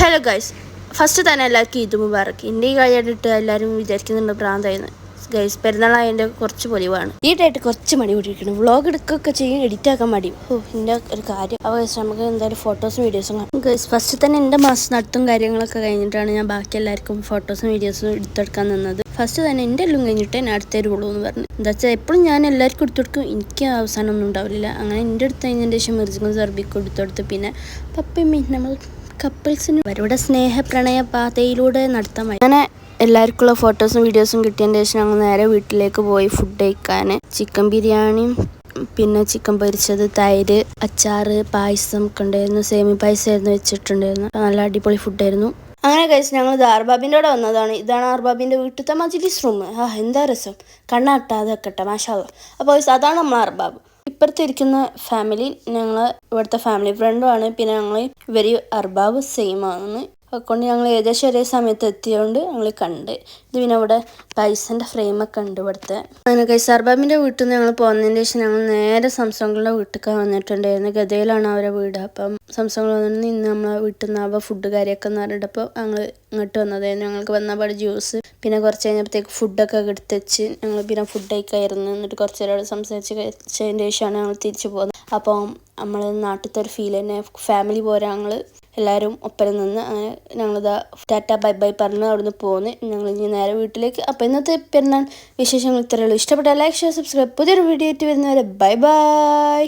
Hello guys, first തന്നെ എല്ലാവർക്കും ഈദ് മുബാറക്ക്. എൻ്റെ ഈ കഴിയായിട്ട് എല്ലാവരും വിചാരിക്കുന്നുണ്ട് പ്രാന്തായിരുന്നു. ഗൈസ്, പെരുന്നാളായതിൻ്റെ കുറച്ച് പൊലിവാണ്. ഈ ഡേറ്റ് കുറച്ച് മടി കൂട്ടിയിരിക്കണം. വ്ളോഗ് എടുക്കുകയൊക്കെ ചെയ്യും, എഡിറ്റാക്കാൻ മടി. എൻ്റെ ഒരു കാര്യം. അപ്പോൾ ഗൈസ്, നമുക്ക് എന്തായാലും ഫോട്ടോസും വീഡിയോസും കാണാം. ഗൈസ്, ഫസ്റ്റ് തന്നെ എൻ്റെ മാസം നട്ടും കാര്യങ്ങളൊക്കെ കഴിഞ്ഞിട്ടാണ് ഞാൻ ബാക്കി എല്ലാവർക്കും ഫോട്ടോസും വീഡിയോസും എടുത്തെടുക്കാൻ നിന്നത്. ഫസ്റ്റ് തന്നെ എൻ്റെ എല്ലാം കഴിഞ്ഞിട്ട് ഞാൻ അടുത്തേര് ഉള്ളൂ എന്ന് പറഞ്ഞു. എന്താ വെച്ചാൽ എപ്പോഴും ഞാൻ എല്ലാവർക്കും എടുത്തെടുക്കും, എനിക്ക് അവസാനം ഒന്നും ഉണ്ടാവില്ല. അങ്ങനെ എൻ്റെ അടുത്ത് കഴിഞ്ഞതിൻ്റെ ശേഷം മിർജിക്കും സർബിക്കും എടുത്തെടുത്ത് പിന്നെ പപ്പയും നമ്മൾ കപ്പിൾസിന് അവരുടെ സ്നേഹപ്രണയ പാതയിലൂടെ നടത്താൻ പറ്റും. അങ്ങനെ എല്ലാവർക്കുള്ള ഫോട്ടോസും വീഡിയോസും കിട്ടിയതിന് ശേഷം ഞങ്ങൾ നേരെ വീട്ടിലേക്ക് പോയി ഫുഡ് കഴിക്കാൻ. ചിക്കൻ ബിരിയാണിയും പിന്നെ ചിക്കൻ പൊരിച്ചത്, തൈര്, അച്ചാറ്, പായസം ഒക്കെ ഉണ്ടായിരുന്നു. സേമി പായസമായിരുന്നു വെച്ചിട്ടുണ്ടായിരുന്നു. നല്ല അടിപൊളി ഫുഡായിരുന്നു. അങ്ങനെ കഴിച്ച് ഞങ്ങൾ ഇത് അർബാബിൻ്റെ കൂടെ വന്നതാണ്. ഇതാണ് അർബാബിൻ്റെ വീട്ടിലത്തെ മജ്ലിസ് റൂം. എന്താ രസം, കണ്ണാട്ടാതെ കട്ടെ മാഷാ അല്ലാഹ്. അപ്പോൾ അതാണ് നമ്മൾ അർബാബ്. ഇപ്പുറത്ത് ഇരിക്കുന്ന ഫാമിലി ഞങ്ങൾ ഇവിടുത്തെ ഫാമിലി ഫ്രണ്ടുമാണ്. പിന്നെ ഞങ്ങൾ ഇവർ അർബാബ് സെയിം ആണ്. അതുകൊണ്ട് ഞങ്ങൾ ഏകദേശം ഒരേ സമയത്ത് എത്തിയതുകൊണ്ട് ഞങ്ങൾ കണ്ട്. ഇത് പിന്നെ ഇവിടെ പൈസൻ്റെ ഫ്രെയിമൊക്കെ ഉണ്ട് ഇവിടുത്തെ. അങ്ങനെ കൈസ് അർബാബിൻ്റെ വീട്ടിൽ നിന്ന് ഞങ്ങൾ പോകുന്നതിന് ശേഷം ഞങ്ങൾ നേരെ സംസങ്ങളുടെ വീട്ടിലേക്ക് വന്നിട്ടുണ്ടായിരുന്നു. ഗദയിലാണ് അവരെ വീട്. അപ്പം സംസങ്ങൾ വന്നിട്ട് ഇന്ന് നമ്മളെ വീട്ടിൽ നിന്ന് അവ ഫുഡ് കാര്യമൊക്കെ എന്ന് പറഞ്ഞിട്ടപ്പോൾ ഞങ്ങൾ ഇങ്ങോട്ട് വന്നതായിരുന്നു. ഞങ്ങൾക്ക് വന്നപാട് ജ്യൂസ് പിന്നെ കുറച്ച് കഴിഞ്ഞപ്പോഴത്തേക്ക് ഫുഡൊക്കെ എടുത്ത് വെച്ച് ഞങ്ങൾ പിന്നെ ഫുഡ് കഴിക്കായിരുന്നു. എന്നിട്ട് കുറച്ച് നേരം സംസാരിച്ച് കഴിച്ചതിന് ശേഷമാണ് ഞങ്ങൾ തിരിച്ചു പോകുന്നത്. അപ്പം നമ്മൾ നാട്ടിലത്തെ ഒരു ഫീൽ തന്നെ, ഫാമിലി പോലെ ഞങ്ങൾ എല്ലാവരും ഒപ്പരം നിന്ന് അങ്ങനെ ഞങ്ങളിതാ ടാറ്റ ബൈ ബൈ പറഞ്ഞ് അവിടുന്ന് പോകുന്നു. ഞങ്ങൾ ഇനി നേരെ വീട്ടിലേക്ക്. അപ്പോൾ ഇന്നത്തെ പെരുന്നാൾ വിശേഷങ്ങൾ ഇത്രയേ ഉള്ളൂ. ഇഷ്ടപ്പെട്ട ലൈക്ക്, ഷെയർ, സബ്സ്ക്രൈബ്. പുതിയൊരു വീഡിയോ ആയിട്ട് വരുന്നവരെ ബൈ ബൈ.